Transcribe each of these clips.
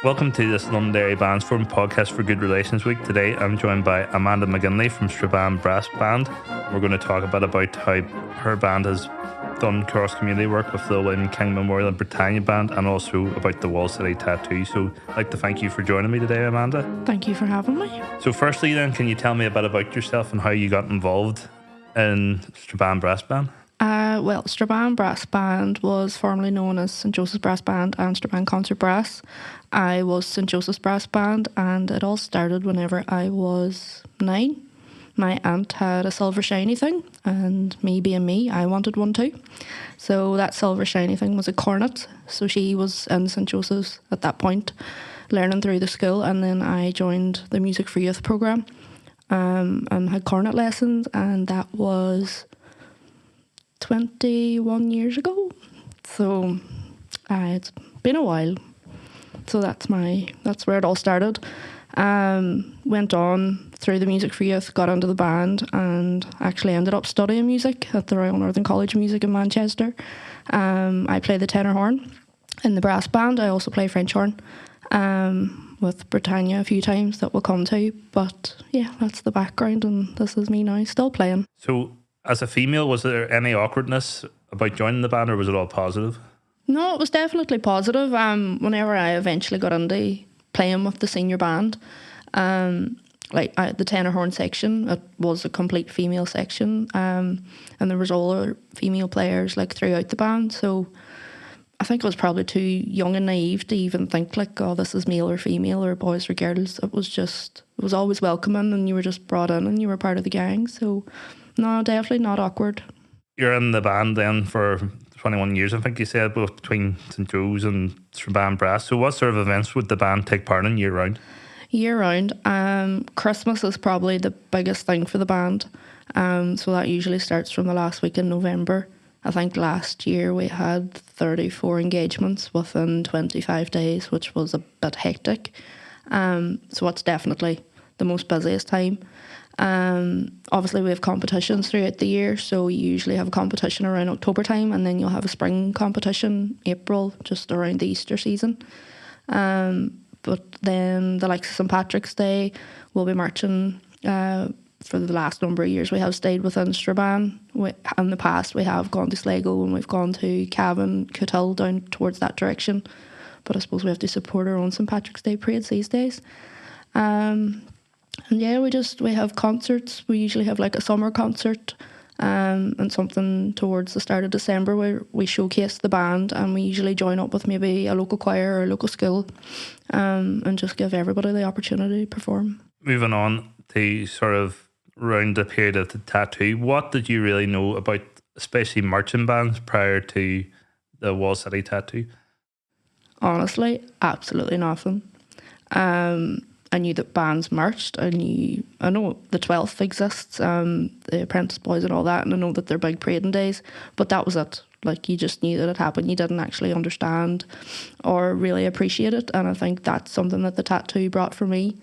Welcome to this Londonderry Bands Forum podcast for Good Relations Week. Today I'm joined by Amanda McGinley from Strabane Brass Band. We're going to talk a bit about how her band has done cross-community work with the William King Memorial and Britannia Band, and also about the Wall City Tattoo. So I'd like to thank you for joining me today, Amanda. Thank you for having me. So firstly then, can you tell me a bit about yourself and how you got involved in Strabane Brass Band? Well, Strabane Brass Band was formerly known as St Joseph's Brass Band and Strabane Concert Brass. I was St Joseph's Brass Band, and it all started whenever I was 9. My aunt had a silver shiny thing, and me being me, I wanted one too. So that silver shiny thing was a cornet. So she was in St Joseph's at that point, learning through the school, and then I joined the Music for Youth programme and had cornet lessons, and that was 21 years ago. So it's been a while. So that's where it all started. Went on through the Music for Youth, got into the band, and actually ended up studying music at the Royal Northern College of Music in Manchester. I play the tenor horn in the brass band. I also play French horn with Britannia a few times that we'll come to. But yeah, that's the background, and this is me now, still playing. So as a female, was there any awkwardness about joining the band, or was it all positive? No, it was definitely positive. Whenever I eventually got into playing with the senior band, the tenor horn section, it was a complete female section, and there was all female players throughout the band. So I think I was probably too young and naive to even think this is male or female or boys or girls. It was always welcoming, and you were just brought in and you were part of the gang. So no, definitely not awkward. You're in the band then for 21 years, I think you said, both between St Joe's and Strabane Brass. So what sort of events would the band take part in year round? Year round, Christmas is probably the biggest thing for the band. So that usually starts from the last week in November. I think last year we had 34 engagements within 25 days, which was a bit hectic. So it's definitely the most busiest time. Obviously we have competitions throughout the year, so you usually have a competition around October time, and then you'll have a spring competition April, just around the Easter season. But then the likes of St Patrick's Day, we'll be marching for the last number of years. We have stayed within Strabane. In the past we have gone to Sligo, and we've gone to Cavan, Cootill, down towards that direction, but I suppose we have to support our own St Patrick's Day parades these days. And yeah, we have concerts. We usually have a summer concert and something towards the start of December where we showcase the band, and we usually join up with maybe a local choir or a local school and just give everybody the opportunity to perform. Moving on to sort of round the period of the tattoo, what did you really know about especially marching bands prior to the Wall City Tattoo? Honestly, absolutely nothing. I knew that bands marched. I know the 12th exists, the Apprentice Boys and all that, and I know that they're big parading days, but that was it. You just knew that it happened. You didn't actually understand or really appreciate it, and I think that's something that the tattoo brought for me.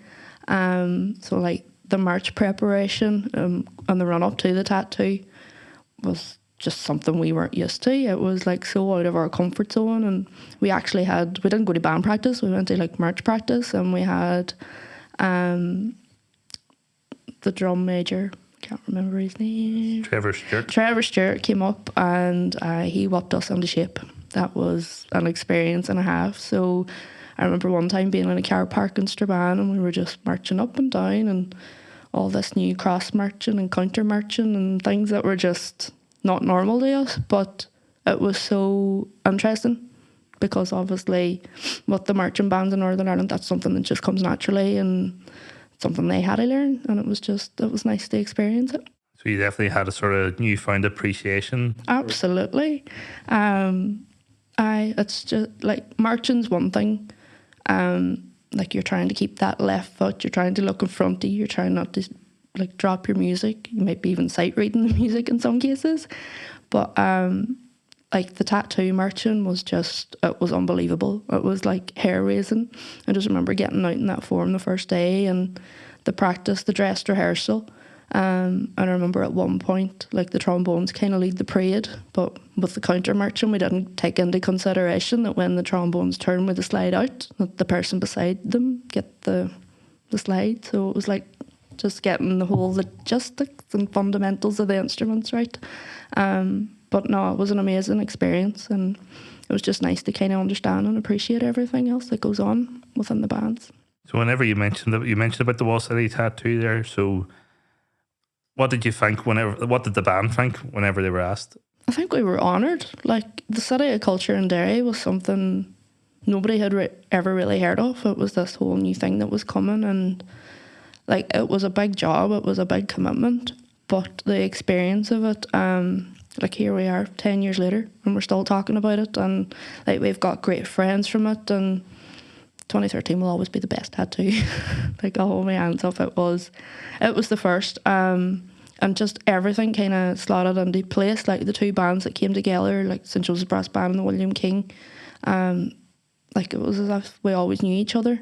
So the march preparation and the run up to the tattoo was just something we weren't used to. It was so out of our comfort zone, and we didn't go to band practice. We went to march practice, and we had the drum major, can't remember his name, Trevor Stewart came up, and he whipped us into shape. That was an experience and a half. So I remember one time being in a car park in Strabane, and we were just marching up and down, and all this new cross marching and counter marching and things that were just not normal to us, but it was so interesting because obviously with the marching bands in Northern Ireland, that's something that just comes naturally and something they had to learn, and it was nice to experience it. So you definitely had a sort of newfound appreciation. Absolutely. It's just marching's one thing. You're trying to keep that left foot, you're trying to look in front of you, you're trying not to drop your music. You might be even sight reading the music in some cases, but the tattoo marching it was unbelievable. It was hair raising. I just remember getting out in that form the first day, and the practice, the dress rehearsal, And I remember at one point, like the trombones kind of lead the parade, but with the counter marching, we didn't take into consideration that when the trombones turn with the slide out, that the person beside them get the slide. So it was like just getting the whole logistics and fundamentals of the instruments right. But no, it was an amazing experience, and it was just nice to kind of understand and appreciate everything else that goes on within the bands. So whenever you mentioned about the Wall City tattoo there, so what did you think what did the band think whenever they were asked? I think we were honoured. Like, the City of Culture in Derry was something nobody had ever really heard of. It was this whole new thing that was coming, and like, it was a big job, it was a big commitment, but the experience of it, like, here we are 10 years later and we're still talking about it, and like, we've got great friends from it, and 2013 will always be the best tattoo. Like, I'll hold my hands up, it was the first, and just everything kind of slotted into place. Like, the two bands that came together, like St. Joseph's Brass Band and the William King, like, it was as if we always knew each other.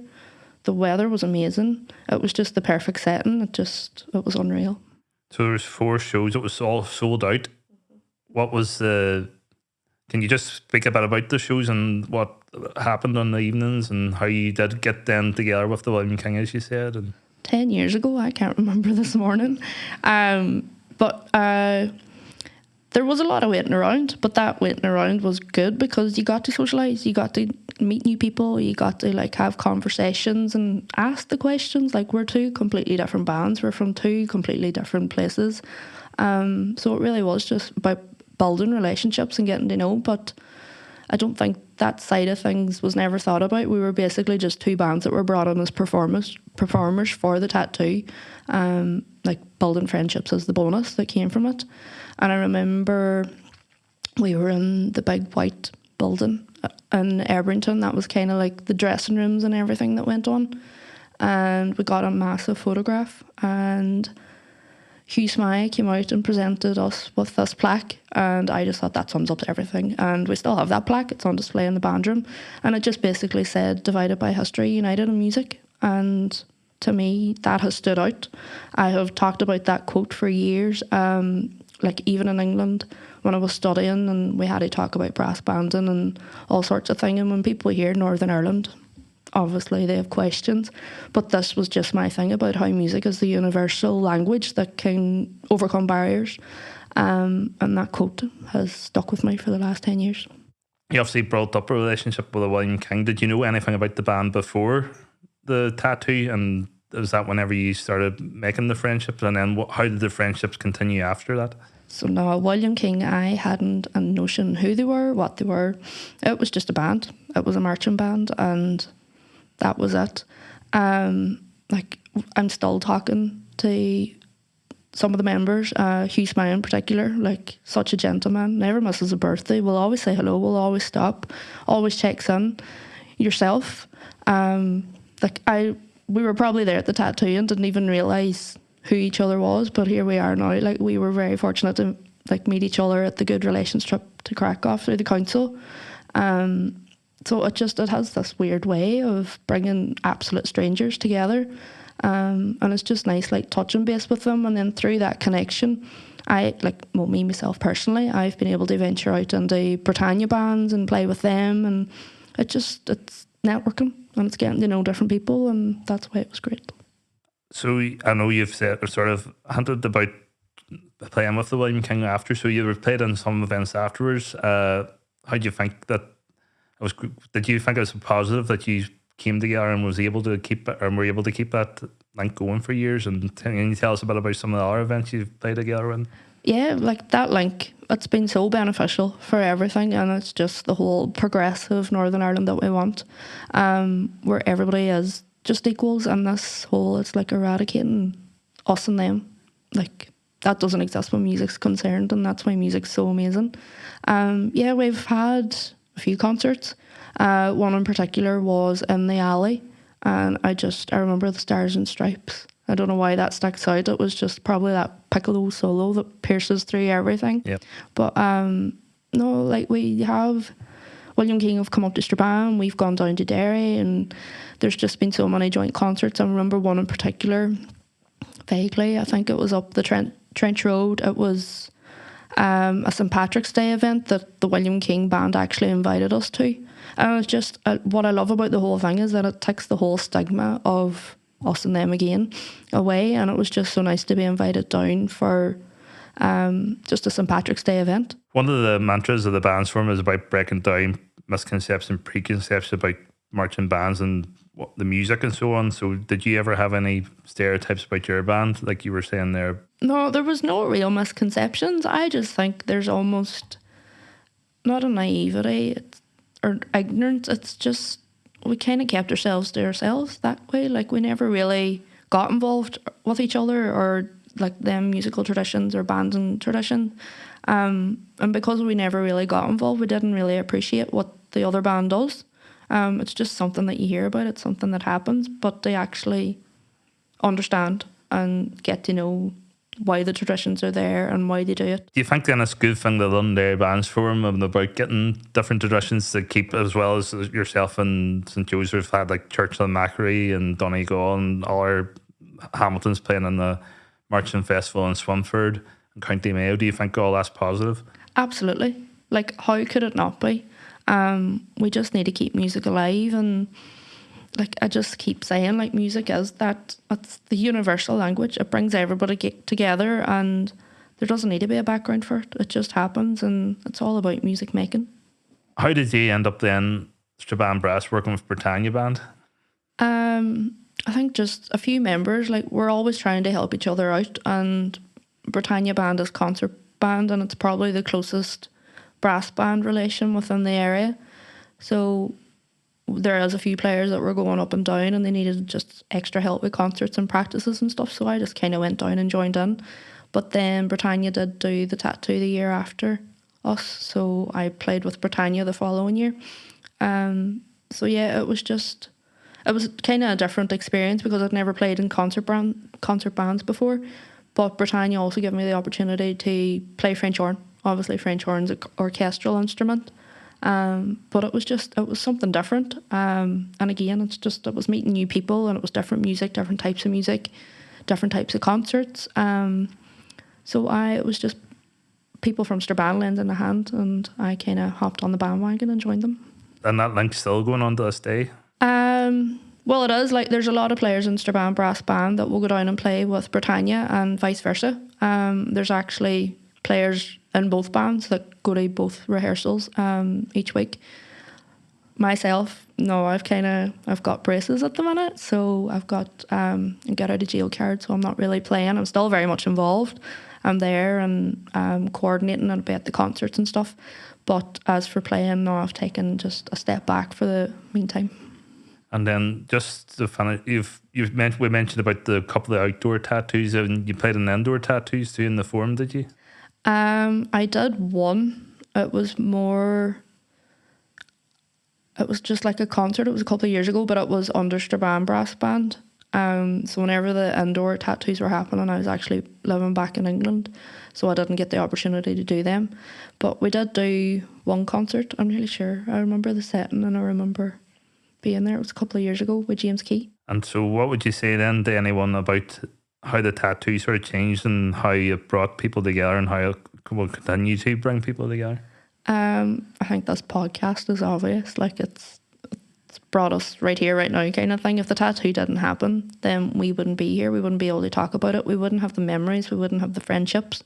The weather was amazing. It was just the perfect setting. It was unreal. So there was 4 shows. It was all sold out. What was the... Can you just speak a bit about the shows and what happened on the evenings and how you did get them together with the William King, as you said? And 10 years ago, I can't remember this morning. But there was a lot of waiting around, but that waiting around was good because you got to socialise, you got to meet new people, you got to like have conversations and ask the questions. Like, we're 2 completely different bands, we're from 2 completely different places. So it really was just about building relationships and getting to know, but I don't think that side of things was never thought about. We were basically just 2 bands that were brought on as performers for the tattoo. Like, building friendships as the bonus that came from it. And I remember we were in the big white building in Ebrington. That was kind of like the dressing rooms and everything that went on. And we got a massive photograph, and Hugh Smythe came out and presented us with this plaque, and I just thought that sums up everything. And we still have that plaque. It's on display in the band room, and it just basically said, divided by history, united in music. And to me, that has stood out. I have talked about that quote for years, like even in England when I was studying, and we had to talk about brass banding and all sorts of things. And when people hear Northern Ireland, obviously they have questions, but this was just my thing about how music is the universal language that can overcome barriers, and that quote has stuck with me for the last 10 years. you obviously brought up a relationship with William King. Did you know anything about the band before the tattoo, and was that whenever you started making the friendships, and then how did the friendships continue after that? So no, William King, I hadn't a notion who they were, what they were. It was just a band. It was a marching band, and that was it. Like, I'm still talking to some of the members, Hugh Smythe in particular, like, such a gentleman, never misses a birthday, will always say hello, will always stop, always checks in. Yourself, we were probably there at the tattoo and didn't even realise who each other was, but here we are now. Like, we were very fortunate to like meet each other at the Good Relations trip to Krakow through the council. So it has this weird way of bringing absolute strangers together, and it's just nice, like, touching base with them, and then through that connection, me myself personally, I've been able to venture out into Britannia bands and play with them, and it's networking and it's getting to know different people, and that's why it was great. So I know you've said, or sort of hinted about playing with the William King after, so you were played in some events afterwards. How do you think that it was? Did you think it was positive that you came together and were able to keep that link going for years? And can you tell us a bit about some of the other events you've played together in? Yeah, like, that link, it's been so beneficial for everything, and it's just the whole progressive Northern Ireland that we want, where everybody is just equals, and this whole, it's like eradicating us and them. Like, that doesn't exist when music's concerned, and that's why music's so amazing. We've had a few concerts. One in particular was in the Alley, and I remember the Stars and Stripes. I don't know why that sticks out. It was just probably that piccolo solo that pierces through everything. Yep. But no, like, we have William King have come up to Strabane, we've gone down to Derry, and there's just been so many joint concerts. I remember one in particular, Vaguely, I think it was up the Trench Road. It was a St. Patrick's Day event that the William King Band actually invited us to. And it's just what I love about the whole thing is that it takes the whole stigma of us and them again away. And it was just so nice to be invited down for just a St. Patrick's Day event. One of the mantras of the band's forum is about breaking down misconceptions and preconceptions about marching bands and the music and so on. So did you ever have any stereotypes about your band, like you were saying there? No, there was no real misconceptions. I just think there's almost not a naivety or ignorance. It's just we kind of kept ourselves to ourselves that way. Like we never really got involved with each other or like them musical traditions or band and tradition. And because we never really got involved, we didn't really appreciate what the other band does. It's just something that you hear about. It's something that happens, but they actually understand and get to know why the traditions are there and why they do it. Do you think then it's a good thing the Londonderry Bands Forum and about getting different traditions to keep, as well as yourself and St. Joseph had like Churchill and Macquarie and Donegal and all our Hamiltons playing in the Marching Festival in Swinford and County Mayo? Do you think all that's positive? Absolutely. Like, how could it not be? We just need to keep music alive, and like I just keep saying, like music is that, it's the universal language. It brings everybody together, and there doesn't need to be a background for it. It just happens, and it's all about music making. How did you end up then, Strabane Brass, working with Britannia Band? I think just a few members. Like we're always trying to help each other out, and Britannia Band is concert band, and it's probably the closest brass band relation within the area. So there is a few players that were going up and down and they needed just extra help with concerts and practices and stuff, so I just kind of went down and joined in. But then Britannia did do the tattoo the year after us, so I played with Britannia the following year. So yeah, it was kind of a different experience because I'd never played in concert bands before, but Britannia also gave me the opportunity to play French horn. Obviously French horn's an orchestral instrument, but it was something different. And again, it was meeting new people, and it was different music, different types of music, different types of concerts. So it was just people from Strabane lending a hand, and I kind of hopped on the bandwagon and joined them. And that link's still going on to this day? Well, it is. Like, there's a lot of players in Strabane Brass Band that will go down and play with Britannia and vice versa. There's actually players in both bands that go to both rehearsals each week. Myself, no, I've got braces at the minute, so I've got a get out of jail card, so I'm not really playing. I'm still very much involved. I'm there and coordinating and a bit at the concerts and stuff. But as for playing, no, I've taken just a step back for the meantime. And then just to finish, we mentioned about the couple of outdoor tattoos, and you played in indoor tattoos too in the forum, did you? I did one. It was just like a concert. It was a couple of years ago, but it was under Strabane Brass Band. So whenever the indoor tattoos were happening, I was actually living back in England, so I didn't get the opportunity to do them. But we did do one concert, I'm really sure. I remember the setting and I remember being there. It was a couple of years ago with James Key. And so what would you say then to anyone about how the tattoo sort of changed and how it brought people together and how it will continue to bring people together? I think this podcast is obvious. Like it's brought us right here, right now kind of thing. If the tattoo didn't happen, then we wouldn't be here. We wouldn't be able to talk about it. We wouldn't have the memories. We wouldn't have the friendships.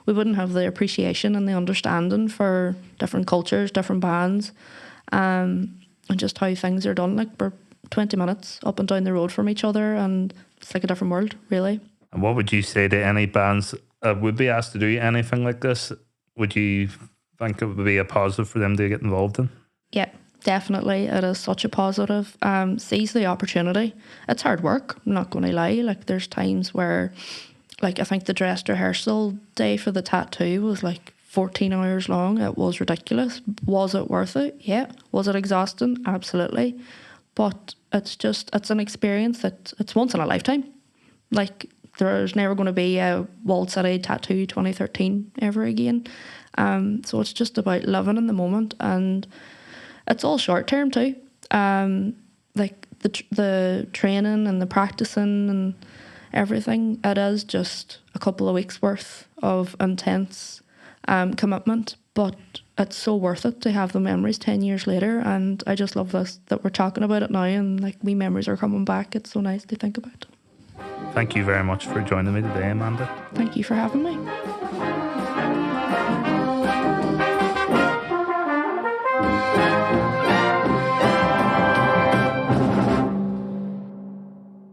We wouldn't have the appreciation and the understanding for different cultures, different bands, and just how things are done. Like we're 20 minutes up and down the road from each other, and it's like a different world, really. And what would you say to any bands that would be asked to do anything like this? Would you think it would be a positive for them to get involved in? Yeah, definitely. It is such a positive. Seize the opportunity. It's hard work, I'm not going to lie. Like there's times where, like I think the dress rehearsal day for the tattoo was like 14 hours long. It was ridiculous. Was it worth it? Yeah. Was it exhausting? Absolutely. But it's an experience that it's once in a lifetime. Like there's never going to be a Walled City Tattoo 2013 ever again. So it's just about living in the moment, and it's all short term too. Like the training and the practicing, and everything. It is just a couple of weeks worth of intense commitment, but it's so worth it to have the memories 10 years later. And I just love this, that we're talking about it now, and like wee memories are coming back. It's so nice to think about. Thank you very much for joining me today, Amanda. Thank you for having me.